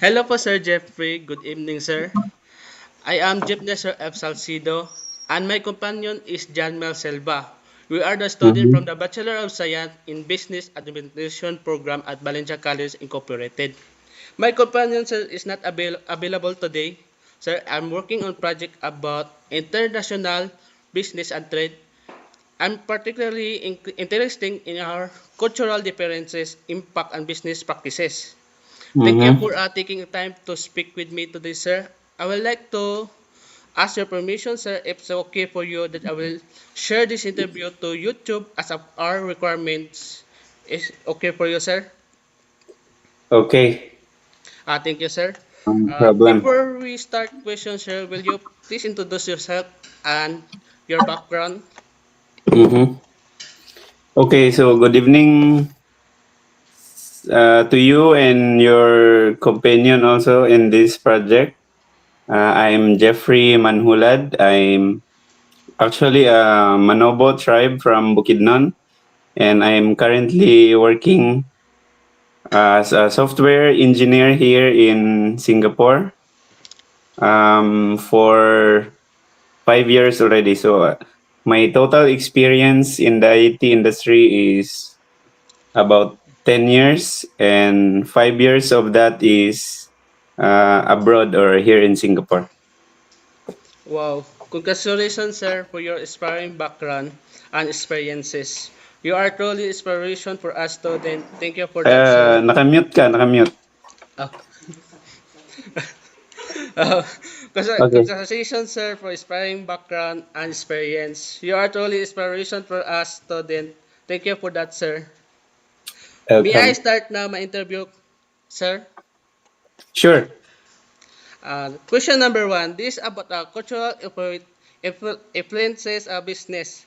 Hello po, Sir Jeffrey. Good evening, sir. I am Jeepney Sir F. Salcido, and my companion is John Mel Selva. We are the student from Mhm. the Bachelor of Science in Business Administration program at Valencia College Incorporated. My companion, sir, is not available today. Sir, I'm working on project about international business and trade. I'm particularly interested in our cultural differences, impact, and business practices. Thank you Mhm. for taking time to speak with me today, sir. I would like to ask your permission, sir, if it's okay for you that I will share this interview to YouTube as of our requirements. Is okay for you, sir? Okay. Thank you, sir. No problem. Before we start questions, sir, will you please introduce yourself and your background? Mhm. Okay, so good evening to you and your companion also in this project. I'm Jeffrey Manhulad. I'm actually a Manobo tribe from Bukidnon, and I'm currently working as a software engineer here in Singapore for 5 years already. So my total experience in the IT industry is about 10 years, and 5 years of that is abroad or here in Singapore. Wow. Congratulations, sir, for your inspiring background and experiences. You are truly inspiration for us students. Thank you for that, sir. Nakamute ka, nakamute. Uh, uh, Okay, Congratulations, sir, for inspiring background and experience. You are truly inspiration for us students. Thank you for that, sir. May I welcome. start now my interview, sir? Sure. Question number one. This is about cultural influences a business.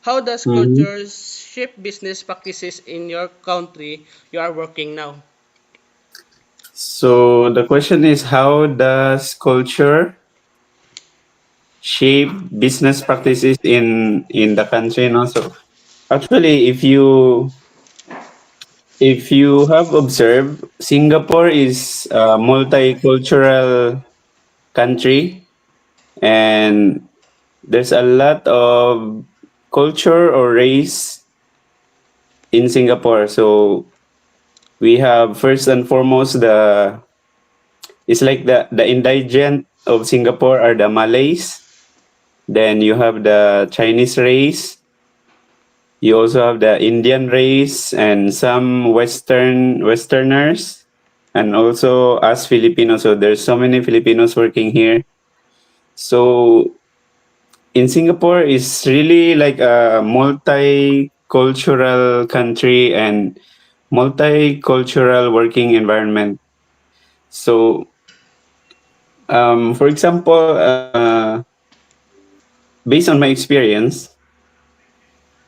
How does Mhm. culture shape business practices in your country you are working now? So the question is, how does culture shape business practices in the country? And also, actually, if you have observed, Singapore is a multicultural country, and there's a lot of culture or race in Singapore. So we have first and foremost it's like the indigent of Singapore are the Malays. Then you have the Chinese race. You also have the Indian race and some Westerners, and also us Filipinos. So there's so many Filipinos working here. So in Singapore is really like a multicultural country and multicultural working environment. So, for example, based on my experience,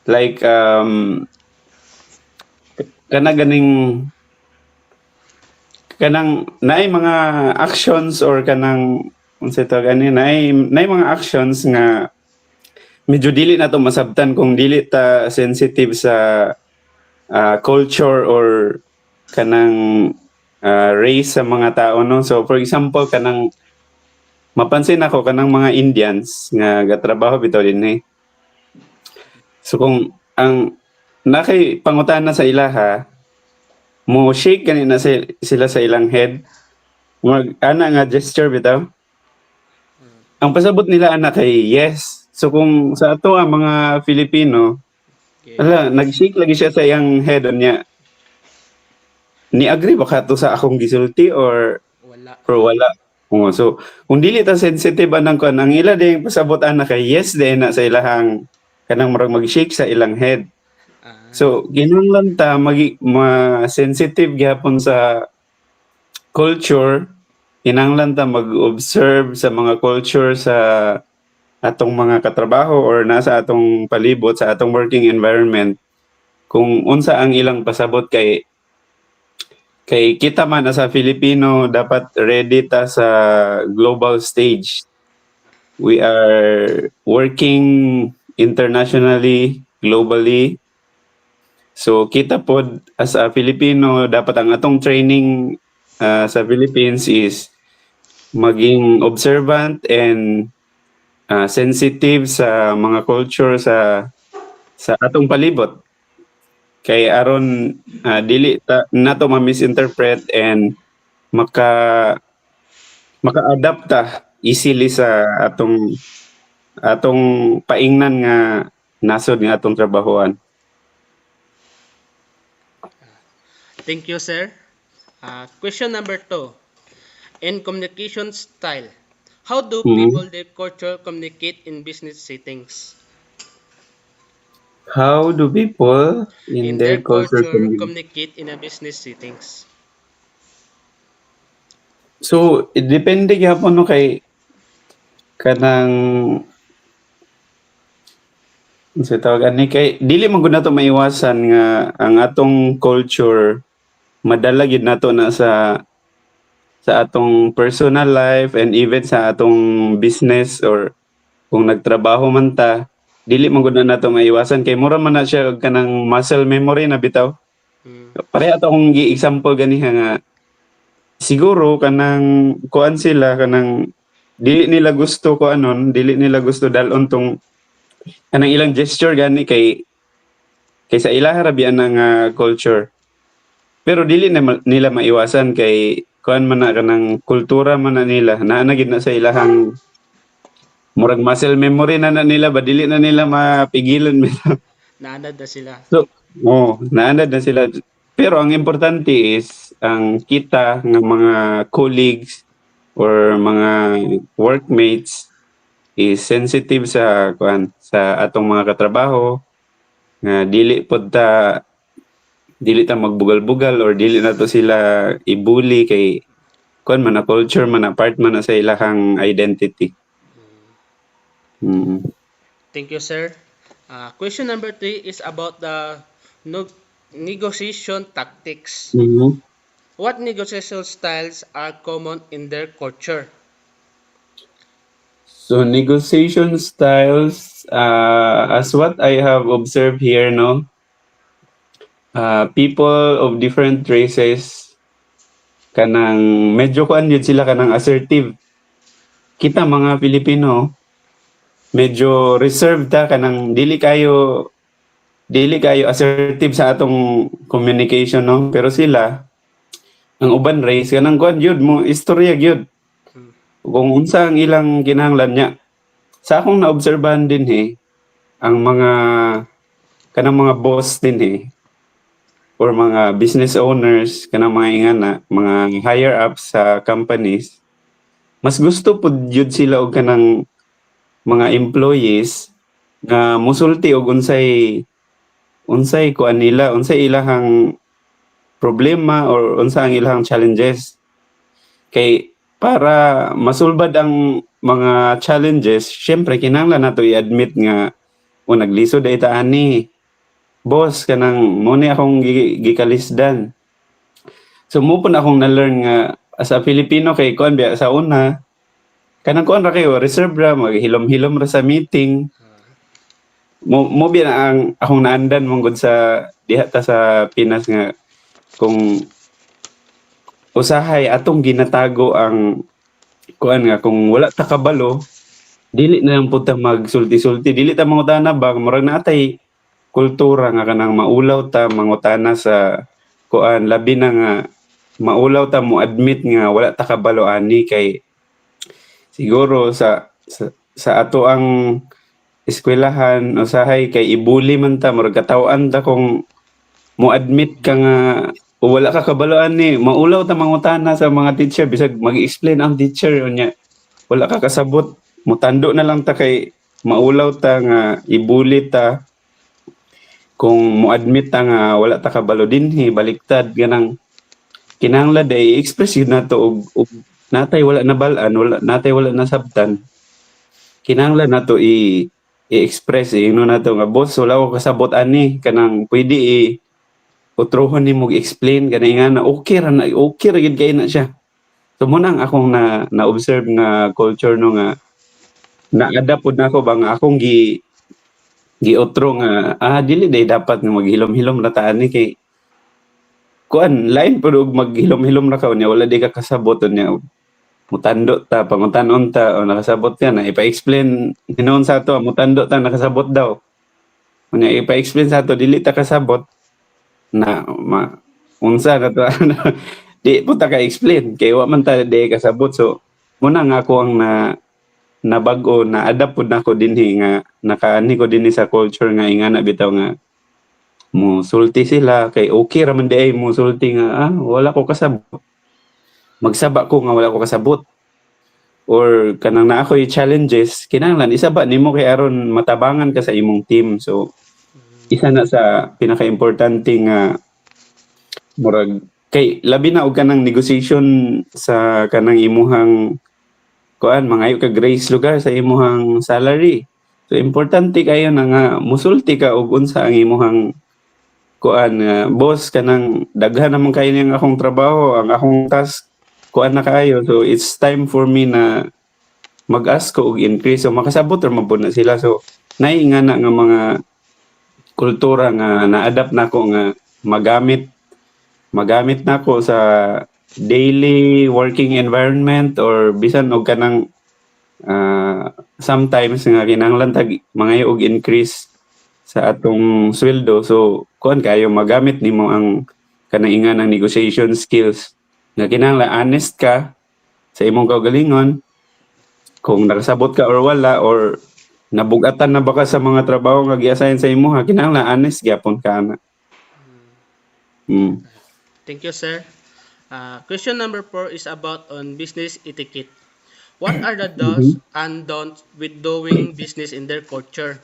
like kana ganing kanang naay mga actions or kanang unsa to gani naay mga actions nga medyo dili na to masabtan kung dili ta sensitive sa culture or kanang race sa mga tao, no. So for example, kanang mapansin ako kanang mga Indians nga gatrabaho bitaw dinhi. So kung ang nakay pangutana sa ilaha, mo shake kanina sila sa ilang head, mag ana nga gesture bitaw. Ang pasabot nila ana kay yes. So kung sa ato ang mga Filipino, Okay. ala nag-shake lagi siya sa iyang head niya. Ni agree ba ka to sa akong gisulti Wala. or wala? Oo, so kung dili ta sensitive anang kuan, ang ila ding pasabot ana kay yes din na sa ilahang kanang murag mag-shake sa ilang head. Ah, So kinahanglan ta ma-sensitive gyapon sa culture, kinahanglan ta mag-observe sa mga culture sa atong mga katrabaho or nasa atong palibot sa atong working environment, kung unsa ang ilang pasabot. Kay kita man as a Filipino dapat ready ta sa global stage. We are working internationally, globally. So kita pod as a Filipino dapat ang atong training sa Philippines is maging observant and sensitive sa mga culture sa atong palibot. Kay aron dili nato ma-misinterpret and maka-adapt ta easily sa atong paingnan nga nasod nga atong trabahoan. Thank you, sir. Question number 2. In communication style, how do people their culture communicate in business settings? How do people in their culture communicate in a business settings? So, depende gyapon no kay kanang sa tawag ani kay dili man gud nato maiwasan nga ang atong culture madala gid nato na sa atong personal life and even sa atong business or kung nagtrabaho man ta dili man gud nato maiwasan kay mura man na siya og kanang muscle memory na bitaw. Pareha ato akong gi-example ganiha nga siguro kanang kuan sila kanang dili nila gusto ko anon dili nila gusto dalon tong kanang ilang gesture gani kay sa ilaha rabian nga culture. Pero dili na nila maiwasan kay kuan man na kanang kultura man na nila naa na gid na sa ilahang murag muscle memory na nila ba dili na nila mapigilan Naanad na sila. So, naanad na sila. Pero ang importante is ang kita ng mga colleagues or mga workmates is sensitive sa atong mga katrabaho nga dili ta magbugal-bugal or dili na to sila ibuli kay kuan man na culture man na part man na sa ilahang identity. Thank you, sir. Question number 3 is about the negotiation tactics. What negotiation styles are common in their culture? So negotiation styles, as what I have observed here, no, people of different races kanang medyo kuan yun sila kanang assertive. Kita mga Pilipino medyo reserved ta kanang dili kayo assertive sa atong communication no pero sila ang uban race kanang kuan gyud mo istorya gyud kung unsa ang ilang kinahanglan niya sa akong naobserbahan din ang mga kanang mga boss din or mga business owners kanang mga ingana mga higher ups sa companies mas gusto pud gyud sila og kanang mga employees nga musulti og unsay kuan nila unsay ilahang problema or unsa ang ilahang challenges kay para masulbad ang mga challenges syempre kinahanglan nato i-admit nga naglisod ay ta ani boss kanang mo ni akong gikalisdan so mo pun akong na-learn nga as a Filipino kay kuan biya sa una kanang kuan ra kayo reserve ra maghilom-hilom ra sa meeting mo biya na ang akong naandan mong gud sa diha ta sa Pinas nga kung usahay atong ginatago ang kuan nga kung wala ta kabalo dili na lang pud ta magsulti-sulti dili ta mangutana ba murag natay kultura nga kanang maulaw ta mangutana sa kuan labi na nga maulaw ta mo admit nga wala ta kabalo ani kay siguro sa ato ang eskwelahan usahay kay ibuli man ta murag kataw-an ta kung mo admit ka nga o wala ka kabaloan ni maulaw ta mangutana sa mga teacher bisag mag-explain ang teacher unya wala ka kasabot mutando na lang ta kay maulaw ta nga ibuli ta kung mo admit ta nga wala ta kabalo dinhi baliktad ganang kinahanglan day express yun nato og natay wala nabalaan natay wala nasabtan kinahanglan nato i-express nato nga boss wala ko kasabot ani kanang pwede utrohon ni mo explain kanay nga na okay ra gid kay na siya so mo nang akong na observe nga culture no nga na-adapt pud nako ba nga akong giotro nga dili day dapat nga maghilom-hilom na taan ni kay kuan lain pud og maghilom-hilom na ka unya wala di ka kasabot unya mutando ta pangutan-on ta o nakasabot ka na ipa-explain hinuon sa ato mutando ta nakasabot daw unya ipa-explain sa ato dili ta kasabot na unsa na to di po ta ka explain kay wa man ta di kasabot so muna nga ako ang nabag-o na adapt pud nako dinhi nga nakaani ko dinhi sa culture nga ingana bitaw nga mo sulti sila kay okay ra man di ay mo sulti nga wala ko kasabot magsaba ko nga wala ko kasabot or kanang naa ko'y challenges kinahanglan isaba nimo kay aron matabangan ka sa imong team so isa na sa pinaka-importante nga murag kay labi na og kanang negotiation sa kanang imuhang kuan mangayo ka grace lugar sa imuhang salary so importante kayo na nga musulti ka og unsa ang imuhang kuan boss kanang daghan naman kayo niyang akong trabaho ang akong task kuan na kaayo so it's time for me na mag-ask ko og increase so makasabot ra man pud na sila so naingana nga mga kultura nga na-adapt nako nga magamit nako sa daily working environment or bisan og kanang sometimes nga kinahanglan tag mangayo og increase sa atong sweldo so kuan kayo magamit nimo ang kanang ingan negotiation skills nga kinahanglan honest ka sa imong kaugalingon kung nakasabot ka or wala or nabugatan na baka sa mga trabaho nga gi-assign sa imo kinahanglan honest gyapon ka na. Thank you, sir. Question number 4 is about on business etiquette. What are the do's and don'ts with doing business in their culture?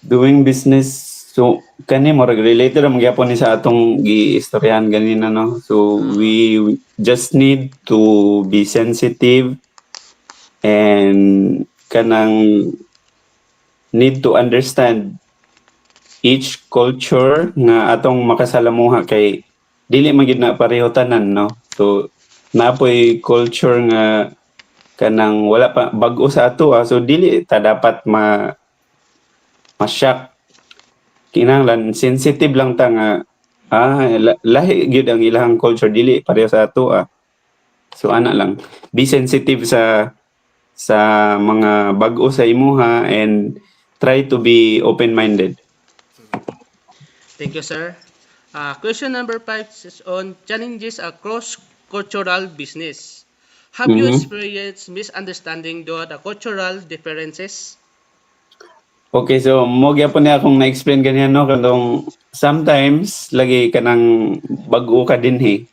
Doing business so kani mo related ra magyapon ni sa atong giistoryahan ganina no so we just need to be sensitive and kanang need to understand each culture nga atong makasalamuha kay dili man gyud na pareho tanan no so napoy culture nga kanang wala pa bag-o sa ato so dili ta dapat ma-shock kinahanglan sensitive lang ta nga lahi gyud ang ilahang culture dili pareho sa ato so ana lang be sensitive sa mga bag-o sa imuha and try to be open-minded. Thank you, sir. Question number 5 is on challenges across cultural business. Have you experienced misunderstanding due to cultural differences? Okay, so mo gyapon ni akong na-explain ganyan no kanang sometimes lagi kanang bag-o ka dinhi.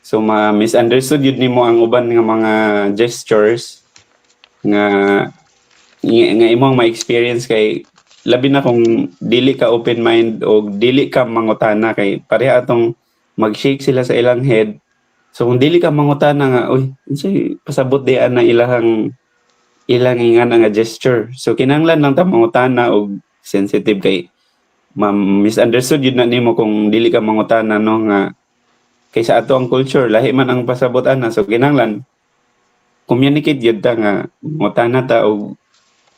So misunderstood yun nimo ang uban nga mga gestures nga imong ma-experience kay labi na kung dili ka open mind o dili ka mangutana kay pareha atong mag-shake sila sa ilang head. So kung dili ka mangutana nga uy unsay pasabot di na ilang ingan nga gesture. So kinahanglan lang ta mangutana og sensitive kay misunderstood yun na nimo kung dili ka mangutana no nga kay sa ato ang culture lahi man ang pasabot ana so kinahanglan communicate yun ta nga mangutana ta og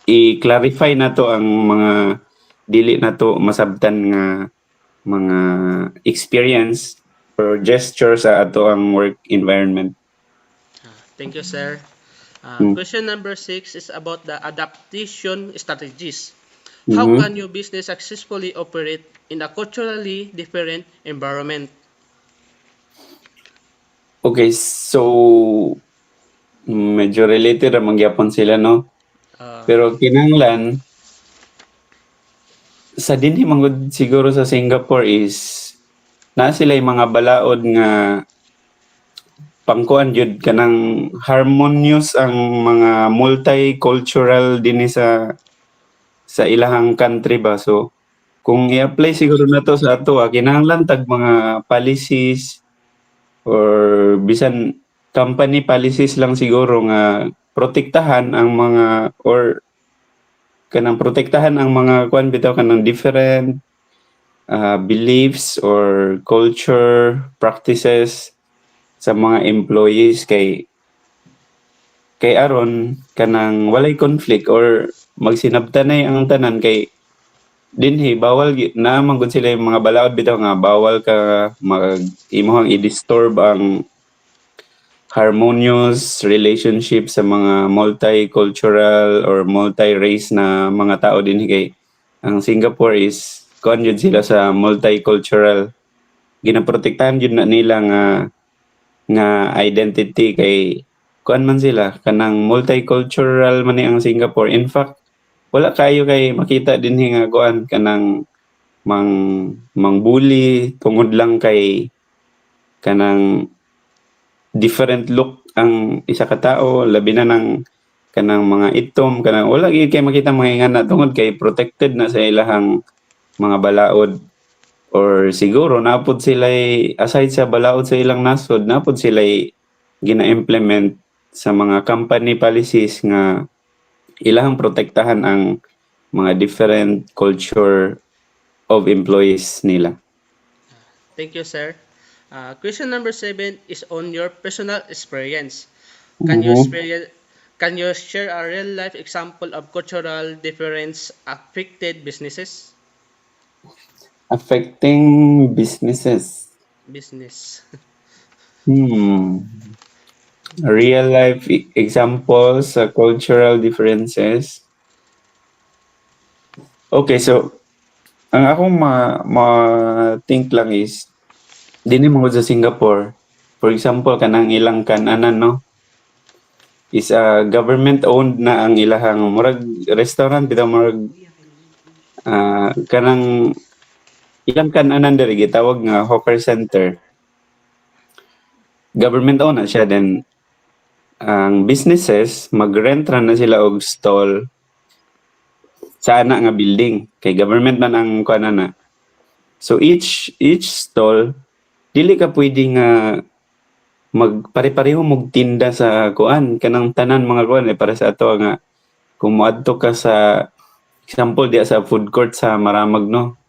i-clarify na to ang mga dili na to masabtan nga mga experience or gesture sa ato ang work environment. Thank you, sir. Question number 6 is about the adaptation strategies. How can your business successfully operate in a culturally different environment? Okay, so medyo related ra mangyapon sila no. Pero kinahanglan sa dinhi manggod siguro sa Singapore is na sila yung mga balaod nga pangkuan jud kanang harmonious ang mga multicultural dinhi sa ilahang country ba so kung i-apply siguro na to sa ato kinahanglan tag mga policies or bisan company policies lang siguro nga protektahan ang mga or kanang protektahan ang mga kuan bitaw kanang different beliefs or culture practices sa mga employees kay aron kanang walay conflict or magsinabtanay ang tanan kay dinhi bawal naman gud sila yung mga balaod bitaw nga bawal ka mag-imuhang i-disturb ang harmonious relationship sa mga multicultural or multi-race na mga tao dinhi kay ang Singapore is kuan jud sila sa multicultural, ginaprotektahan jud na nila nga identity kay kuan man sila kanang multicultural man ni ang Singapore. In fact, wala kayo kay makita dinhi nga kuan kanang mangbuli tungod lang kay kanang different look ang isa ka tao, labi na ng kanang mga itom kanang wala gyud kay makita mga ingana tungod kay protected na sa ilahang mga balaod, or siguro napod sila aside sa balaod sa ilang nasod, napod sila gina-implement sa mga company policies nga ilahang protektahan ang mga different culture of employees nila. Thank you, sir. Question number 7 is on your personal experience. Can you share a real life example of cultural difference affected businesses? Affecting businesses. Business. Real life examples sa cultural differences. Okay, so ang akong ma-think lang is dinhi mo sa Singapore, for example kanang ilang kananan no is government owned na ang ilahang murag restaurant bitaw murag kanang ilang kananan diri gitawag nga hawker center, government owned na siya. Then ang businesses mag-rent ra na sila og stall sa ana nga building kay government man ang kuana na. So each stall dili ka pwede nga magpare-pareho mog tinda sa kuan kanang tanan mga kuan para sa ato nga kung moadto ka sa example diya sa food court sa Maramag no,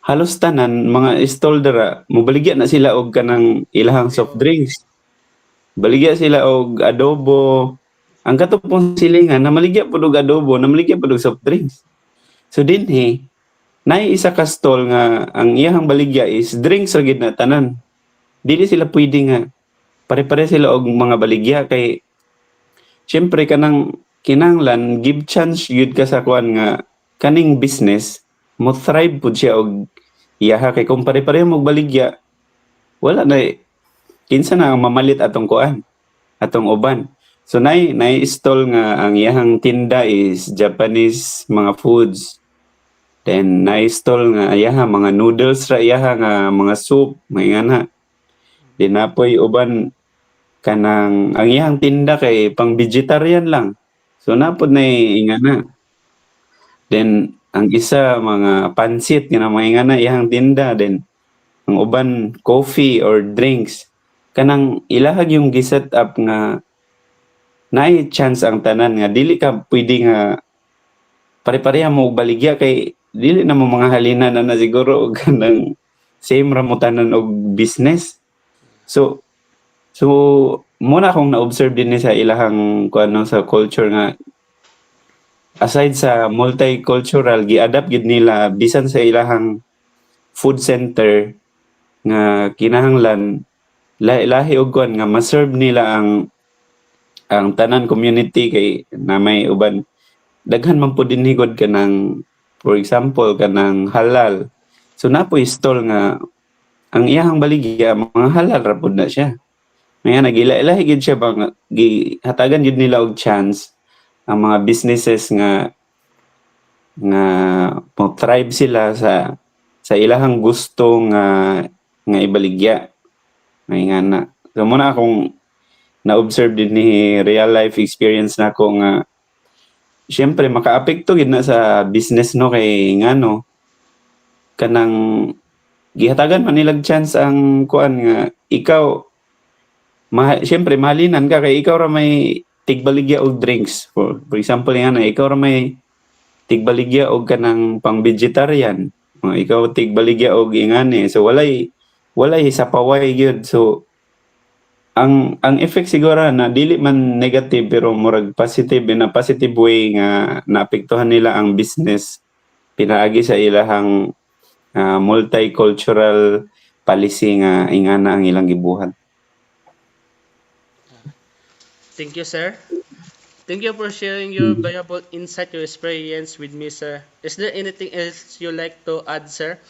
halos tanan mga stall dara mobaligya na sila og kanang ilahang soft drinks, baligya sila og adobo, ang katupong silingan na maligya pud og adobo, na maligya pud og soft drinks. So dinhi nay isa ka stall nga ang iyang baligya is drinks ra gid na tanan, dili sila pwede nga pare-pare sila og mga baligya kay syempre kanang kinahanglan give chance yun ka sa kuan nga kaning business mo thrive pud siya og iyaha kay kung pare-pareho mog baligya wala na kinsa na ang mamalit atong kuan atong uban. So nay stall nga ang iyahang tinda is Japanese mga foods, then nay stall nga iyaha mga noodles ra iyaha nga mga soup may ngana, then napoy uban kanang ang iyang tinda kay pang vegetarian lang, so napod na ingana. Then ang isa mga pansit nga mga ingana iyang tinda, then ang uban coffee or drinks, kanang ilahag yung giset up nga naay chance ang tanan nga dili ka pwede nga pare-pareha mo baligya kay dili na mo mga halinan na siguro og kanang same ra mo tanan og business. So muna akong na-observe din sa ilahang kuano sa culture nga aside sa multicultural gi-adapt gid nila bisan sa ilahang food center nga kinahanglan lahi og kuan nga ma-serve nila ang tanan community kay na may uban daghan man pud dinhi gud kanang for example kanang halal. So napoy stall nga ang iyahang baligya mga halal ra pud na siya. May nagila-ilahi gid siya bang gihatagan gid nila og chance ang mga businesses nga mo thrive sila sa ilahang gusto nga ibaligya. May ngana. So muna akong na-observe din ni real life experience na ko nga syempre makaapekto gid na sa business no kay ngano kanang gihatagan man nilag chance ang kuan nga ikaw syempre mahalinan ka kay ikaw ra may tigbaligya og drinks, for example nga na ikaw ra may tigbaligya og kanang pang vegetarian, ikaw tigbaligya og ingani, so walay sa paway gyud. So ang effect siguro na dili man negative pero murag positive in a positive way nga naapektuhan nila ang business pinaagi sa ilahang multicultural policy nga ingana ang ilang gibuhat. Thank you, sir. Thank you for sharing your valuable insight, your experience with me, sir. Is there anything else you like to add, sir?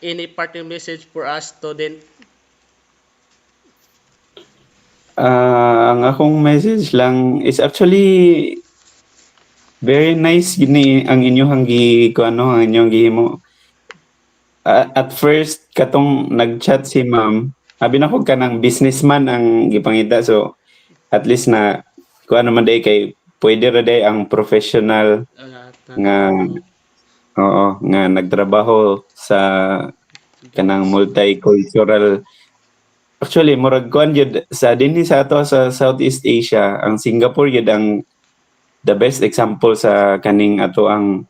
Any parting message for us student? Ang akong message lang is actually very nice gini ang inyong ang inyong gihimo. At first katong nag-chat si ma'am, abi na ko kanang businessman ang gipangita so at least na kuan naman day kay pwede ra day ang professional nga oo nga nagtrabaho sa kanang multicultural. Actually, murag kuan jud sa dinhi sa ato sa Southeast Asia, ang Singapore jud ang the best example sa kaning ato ang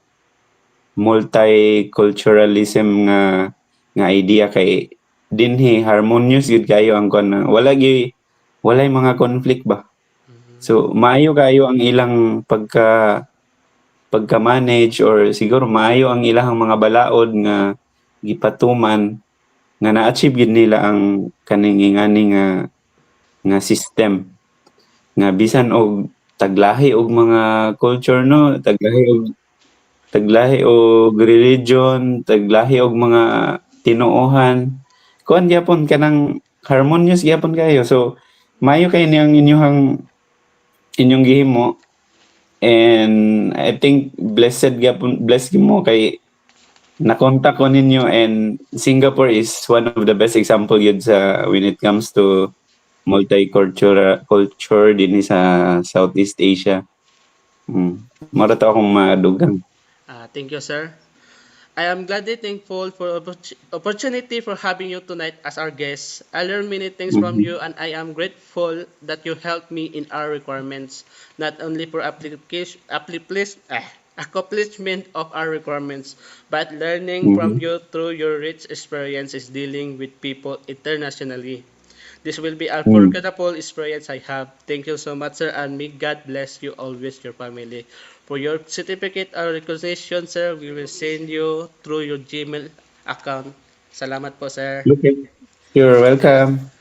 multiculturalism nga idea kay dinhi harmonious jud kayo ang kuan walay mga conflict ba. So maayo kayo ang ilang pagka-manage or siguro maayo ang ilang mga balaod nga gipatuman nga na-achieve gid nila ang kaning ingani nga system nga bisan og taglahi og mga culture no taglahi og religion taglahi og mga tinuohan kuan gyapon kanang harmonious gyapon kayo so maayo kay niyang inyong gihimo and I think blessed mo kay na-contact ko ninyo and Singapore is one of the best example yun sa when it comes to culture din sa Southeast Asia. Mara to akong madugang. Thank you, sir. I am gladly thankful for opportunity for having you tonight as our guest. I learned many things from you and I am grateful that you helped me in our requirements, not only for accomplishment of our requirements, but learning from you through your rich experiences dealing with people internationally. This will be a unforgettable experience I have. Thank you so much, sir, and may God bless you always, your family. For your certificate or recognition, sir, we will send you through your Gmail account. Salamat po, sir. Okay. You're welcome.